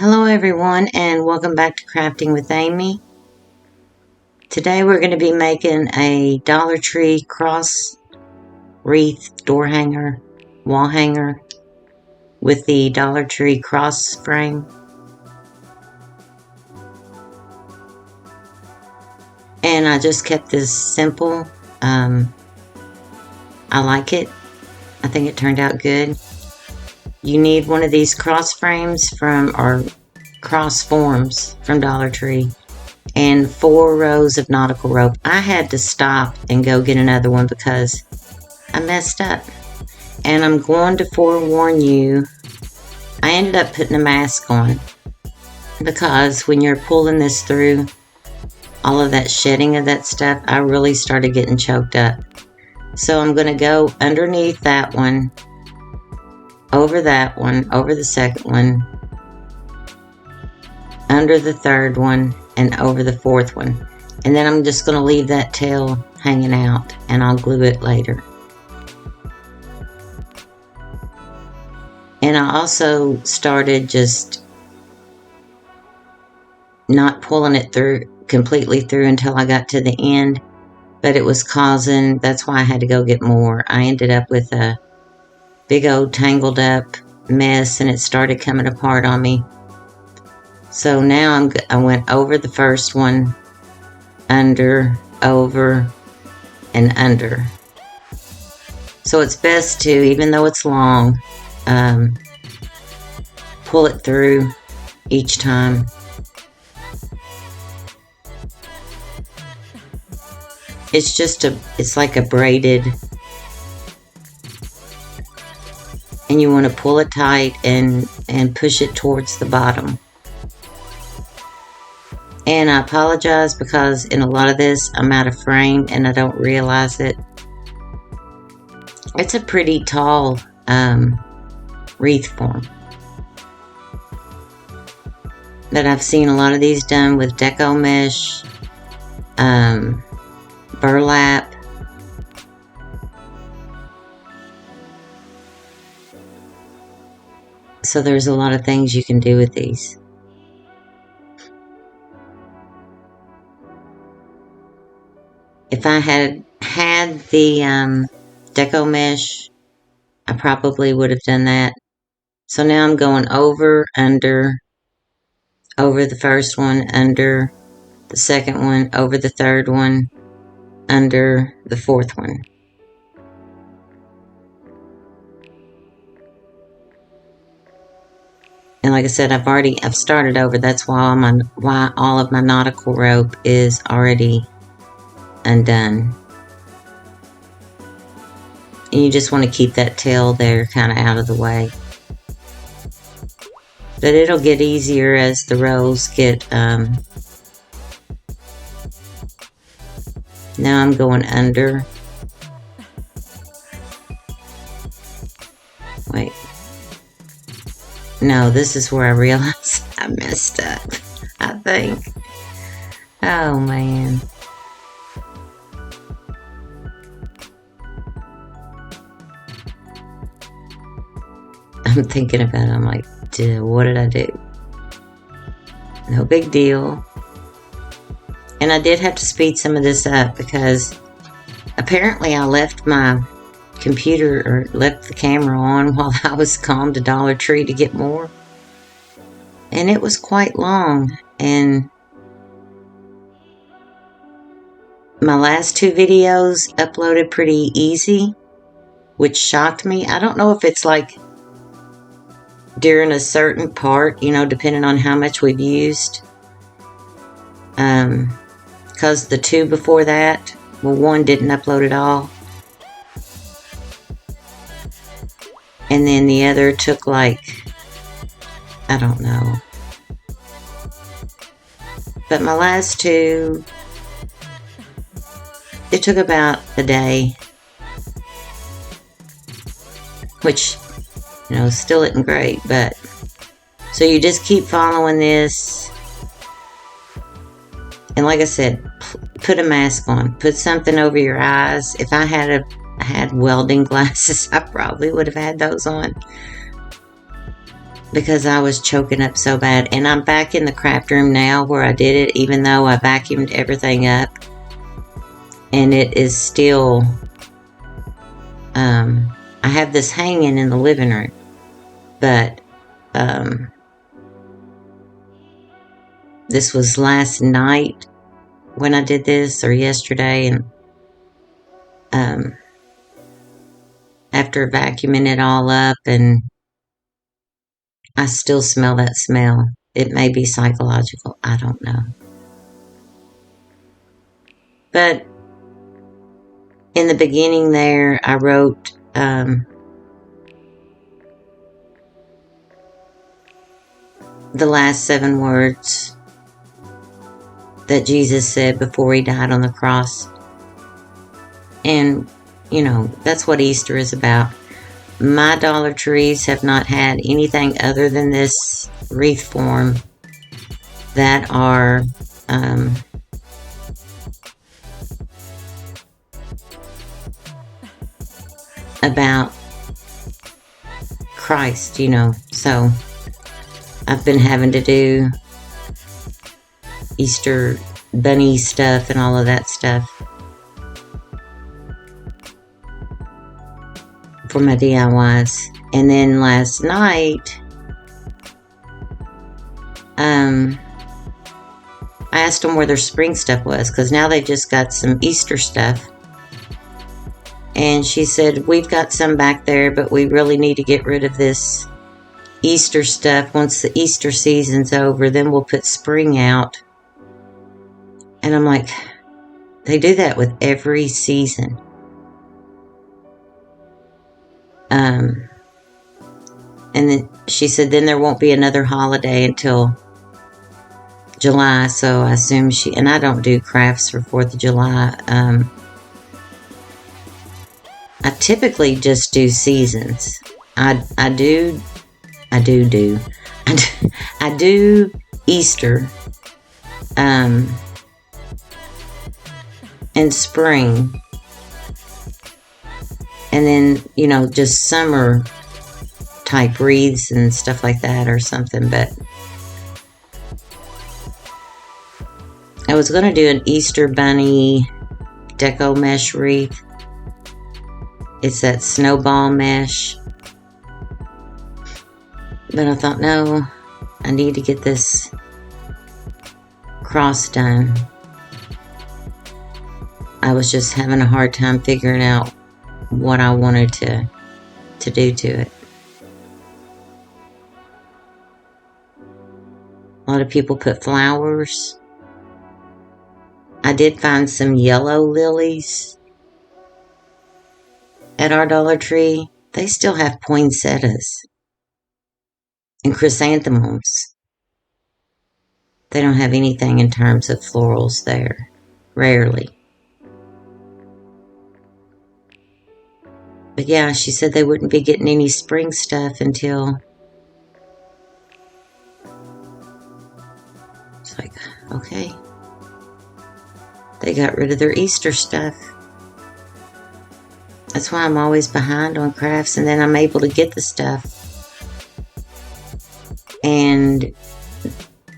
Hello everyone and welcome back to Crafting with Amy. Today we're going to be making a Dollar Tree cross wreath door hanger, wall hanger with the Dollar Tree cross frame. And I just kept this simple. I like it. I think it turned out good. You need one of these cross frames or cross forms from Dollar Tree and 4 rows of nautical rope. I had to stop and go get another one because I messed up. And I'm going to forewarn you, I ended up putting a mask on because when you're pulling this through, all of that shedding of that stuff, I really started getting choked up. So I'm going to go underneath that one, over that one, over the second one, under the third one, and over the fourth one. And then I'm just going to leave that tail hanging out and I'll glue it later. And I also started just not pulling it through completely through until I got to the end, but it was causing, that's why I had to go get more. I ended up with a big old tangled up mess and it started coming apart on me. So now I went over the first one, under, over, and under. So it's best to, even though it's long, pull it through each time. It's just it's like a braided, and you want to pull it tight and push it towards the bottom. And I apologize because in a lot of this I'm out of frame and I don't realize it. It's a pretty tall wreath form. But I've seen a lot of these done with deco mesh, burlap. So there's a lot of things you can do with these. If I had the deco mesh, I probably would have done that. So now I'm going over, under, over the first one, under the second one, over the third one, under the fourth one. And like I said, I've started over. That's why all of my nautical rope is already undone. And you just want to keep that tail there kind of out of the way. But it'll get easier as the rows get, now I'm going under. Wait. No, this is where I realized I messed up, I think. Oh, man. I'm thinking about it. I'm like, what did I do? No big deal. And I did have to speed some of this up because apparently I left my computer or left the camera on while I was gone to Dollar Tree to get more. And it was quite long. And my last 2 videos uploaded pretty easy, which shocked me. I don't know if it's like during a certain part, you know, depending on how much we've used. Because the 2 before that, well, 1 didn't upload at all. And then the other took like, I don't know. But my last 2, it took about a day. Which, you know, still isn't great, but so you just keep following this. And like I said, put a mask on, put something over your eyes. If I had welding glasses, I probably would have had those on. because I was choking up so bad. And I'm back in the craft room now where I did it, even though I vacuumed everything up. And it is still, I have this hanging in the living room, but this was last night when I did this, or yesterday, and after vacuuming it all up, and I still smell that smell. It may be psychological, I don't know. But in the beginning there, I wrote the last 7 words that Jesus said before he died on the cross. And, you know, that's what Easter is about. My Dollar Trees have not had anything other than this Wreath Form that are about Christ, you know. So I've been having to do Easter bunny stuff and all of that stuff for my DIYs. And then last night, I asked them where their spring stuff was, because now they just got some Easter stuff. And she said, we've got some back there, but we really need to get rid of this Easter stuff. Once the Easter season's over, then we'll put spring out. And I'm like, they do that with every season. And then she said, then there won't be another holiday until July. So I assume and I don't do crafts for 4th of July. I typically just do seasons. I do Easter, and spring, and then, you know, just summer type wreaths and stuff like that or something. But I was going to do an Easter bunny deco mesh wreath. It's that snowball mesh. But I thought, no, I need to get this cross done. I was just having a hard time figuring out what I wanted to do to it. A lot of people put flowers. I did find some yellow lilies at our Dollar Tree. They still have poinsettias and chrysanthemums. They don't have anything in terms of florals there, rarely. But yeah, she said they wouldn't be getting any spring stuff until... It's like, okay. They got rid of their Easter stuff. That's why I'm always behind on crafts, and then I'm able to get the stuff. And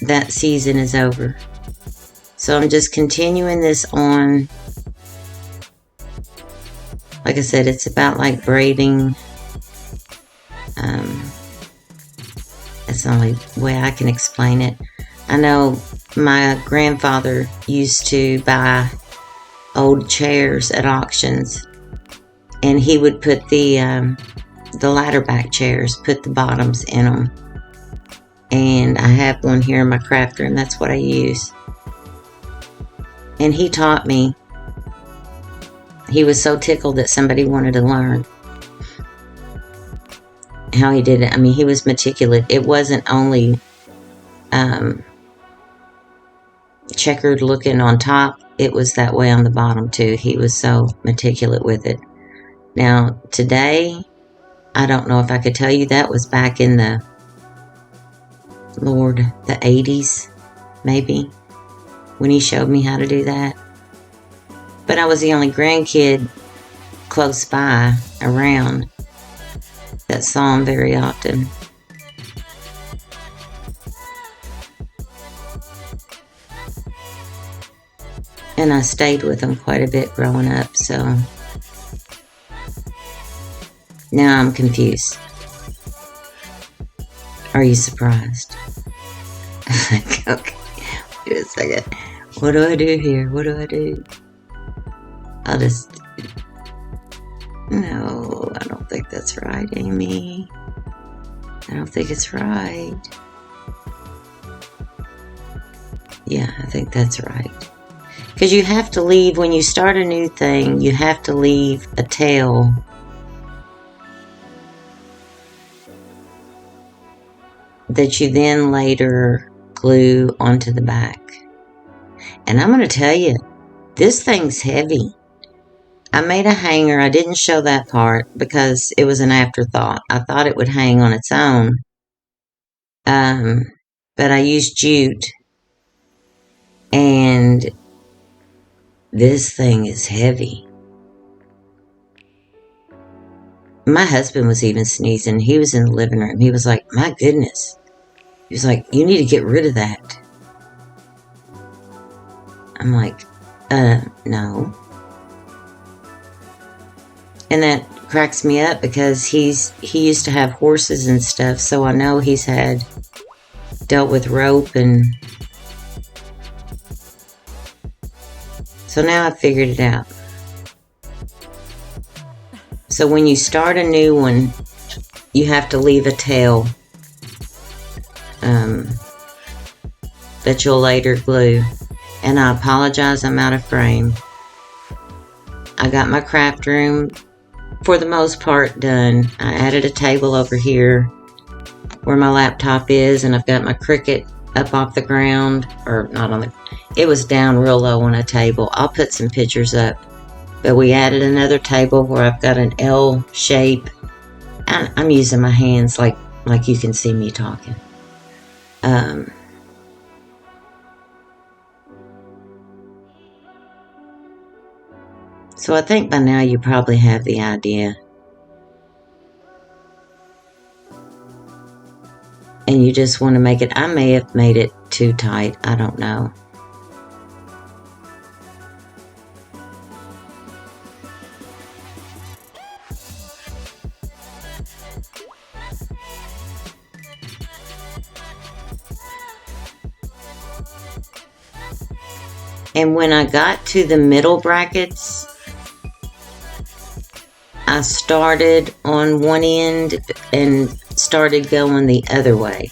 that season is over. So I'm just continuing this on. Like I said, it's about like braiding. That's the only way I can explain it. I know my grandfather used to buy old chairs at auctions, and he would put the ladder back chairs, put the bottoms in them. And I have one here in my craft room. That's what I use. And he taught me. He was so tickled that somebody wanted to learn how he did it. I mean, he was meticulous. It wasn't only checkered looking on top. It was that way on the bottom too. He was so meticulous with it. Now, today, I don't know if I could tell you that was back in the 80s, maybe, when he showed me how to do that. But I was the only grandkid close by, around, that saw him very often. And I stayed with them quite a bit growing up, so now I'm confused. Are you surprised? Okay, wait a second. What do I do here? What do I do? I'll just... No, I don't think that's right, Amy. I don't think it's right. Yeah, I think that's right. Because you have to leave, when you start a new thing, you have to leave a tail that you then later glue onto the back. And I'm going to tell you, this thing's heavy. I made a hanger. I didn't show that part because it was an afterthought. I thought it would hang on its own. But I used jute. And this thing is heavy. My husband was even sneezing. He was in the living room. He was like, my goodness. He was like, you need to get rid of that. I'm like, no. And that cracks me up because he used to have horses and stuff, so I know he's dealt with rope, and so now I figured it out. So when you start a new one, you have to leave a tail that you'll later glue. And I apologize, I'm out of frame. I got my craft room for the most part done. I added a table over here where my laptop is, and I've got my Cricut up off the ground, or not on the, it was down real low on a table. I'll put some pictures up. But we added another table where I've got an L shape. I'm using my hands like you can see me talking. So I think by now you probably have the idea. And you just want to make it, I may have made it too tight, I don't know. And when I got to the middle brackets, I started on one end and started going the other way.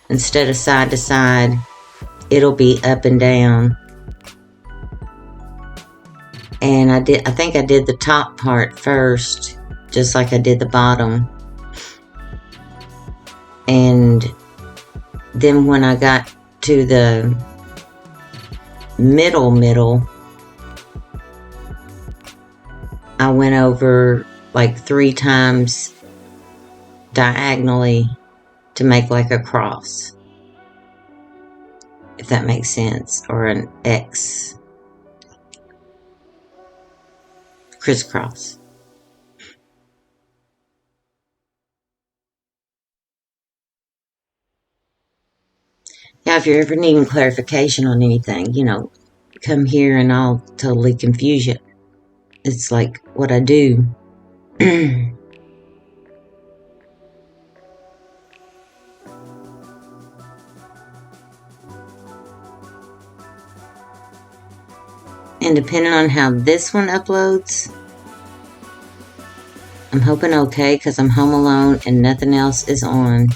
Instead of side to side, it'll be up and down. And I think I did the top part first, just like I did the bottom. And then when I got to the middle, I went over like 3 times diagonally to make like a cross, if that makes sense, or an X, crisscross. Yeah, if you're ever needing clarification on anything, come here and I'll totally confuse you. It's like what I do. And depending on how this one uploads, I'm hoping okay, because I'm home alone and nothing else is on.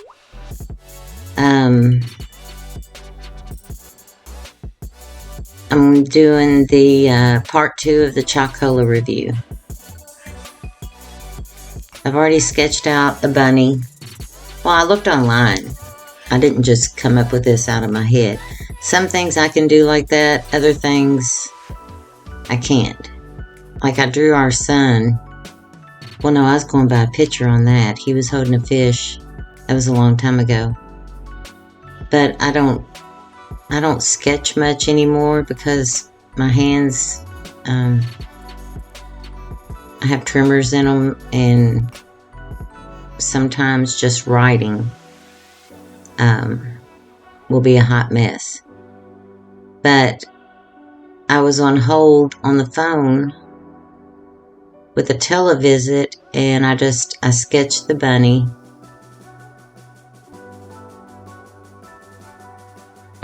I'm doing the part 2 of the Chocola review. I've already sketched out the bunny. Well, I looked online. I didn't just come up with this out of my head. Some things I can do like that, other things I can't. Like I drew our son. Well, no, I was going by a picture on that. He was holding a fish. That was a long time ago. But I don't sketch much anymore because my hands, I have tremors in them, and sometimes just writing will be a hot mess. but I was on hold on the phone with a televisit, and I sketched the bunny.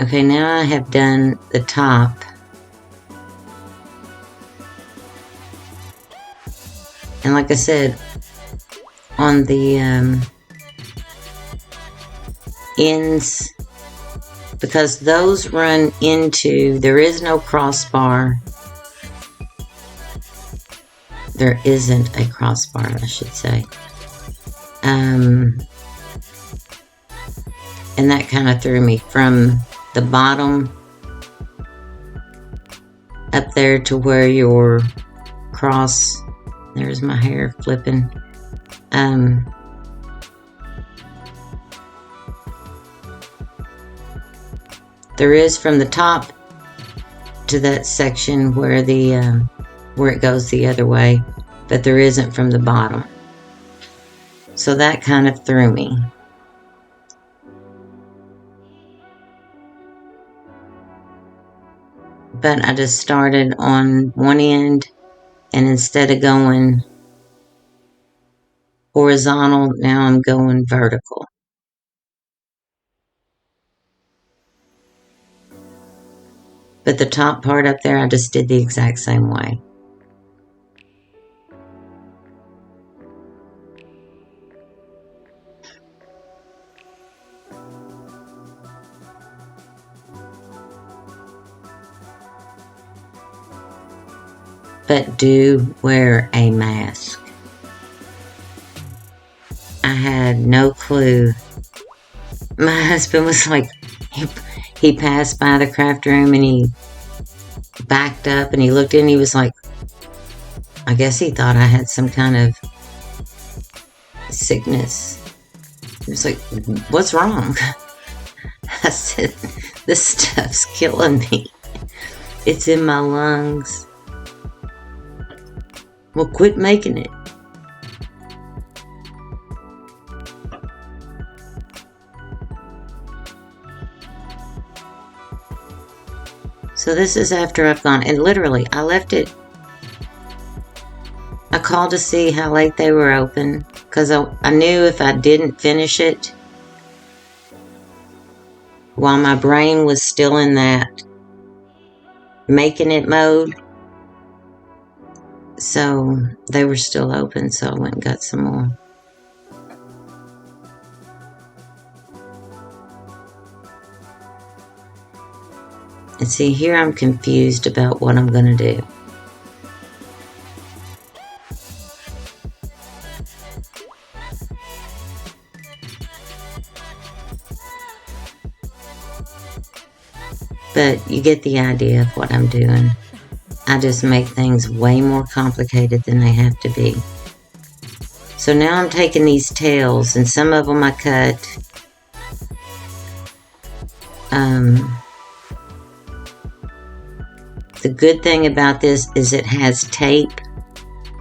Okay, now I have done the top. And like I said, on the ends, because those run into, there is no crossbar. There isn't a crossbar, I should say. And that kind of threw me from the bottom up there to where your cross, there's my hair flipping. There is from the top to that section where the where it goes the other way, but there isn't from the bottom. So that kind of threw me. But I just started on one end, and instead of going horizontal, now I'm going vertical. But the top part up there, I just did the exact same way. But do wear a mask. I had no clue. My husband was like, he passed by the craft room and he backed up and he looked in and he was like, I guess he thought I had some kind of sickness. He was like, what's wrong? I said, this stuff's killing me. It's in my lungs. Well, quit making it. So this is after I've gone, and literally I left it. I called to see how late they were open, because I knew if I didn't finish it while my brain was still in that making it mode. So they were still open, so I went and got some more. And see, here I'm confused about what I'm going to do. But you get the idea of what I'm doing. I just make things way more complicated than they have to be. So now I'm taking these tails, and some of them I cut. The good thing about this is it has tape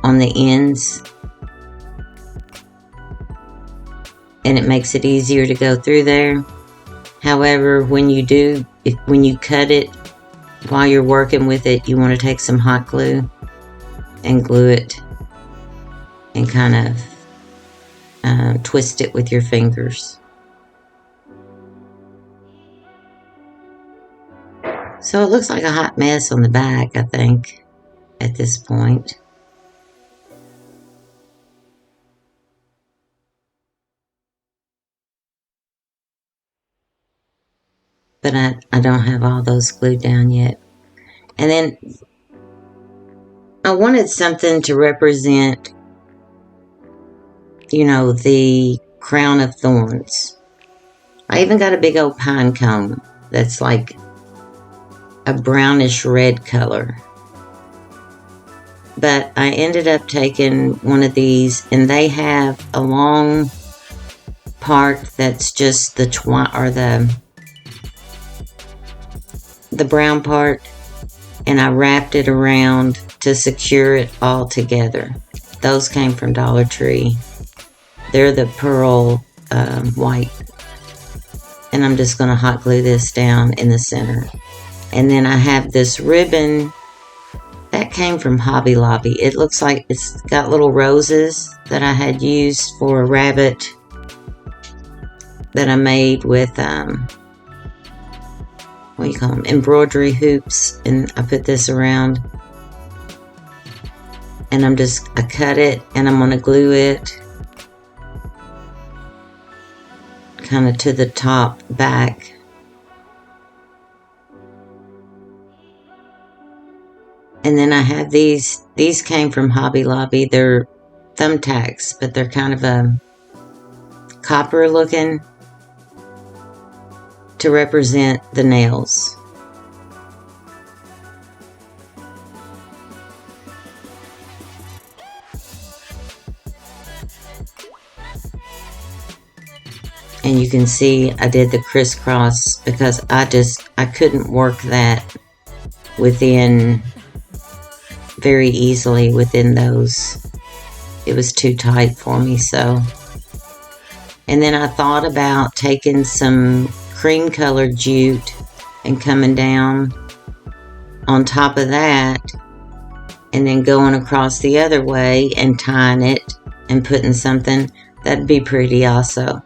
on the ends, and it makes it easier to go through there. However, when you cut it, while you're working with it, you want to take some hot glue and glue it and kind of twist it with your fingers. So it looks like a hot mess on the back, I think, at this point. But I don't have all those glued down yet. And then I wanted something to represent, you know, the crown of thorns. I even got a big old pine cone that's like a brownish red color. But I ended up taking one of these, and they have a long part that's just the brown part, and I wrapped it around to secure it all together. Those came from Dollar Tree. They're the pearl white. And I'm just going to hot glue this down in the center. And then I have this ribbon that came from Hobby Lobby. It looks like it's got little roses that I had used for a rabbit that I made with, what do you call them, embroidery hoops. And I put this around. And I cut it and I'm going to glue it kind of to the top back. And then I have these came from Hobby Lobby. They're thumbtacks, but they're kind of a copper looking to represent the nails. And you can see I did the crisscross because I couldn't work that very easily within those. It was too tight for me, so. And then I thought about taking some cream colored jute and coming down on top of that and then going across the other way and tying it and putting something. That'd be pretty also.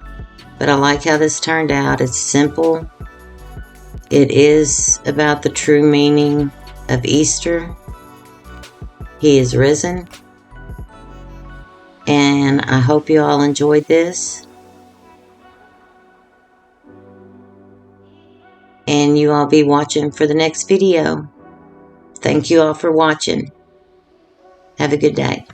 But I like how this turned out. It's simple. It is about the true meaning of Easter. He is risen. And I hope you all enjoyed this. And you all be watching for the next video. Thank you all for watching. Have a good day.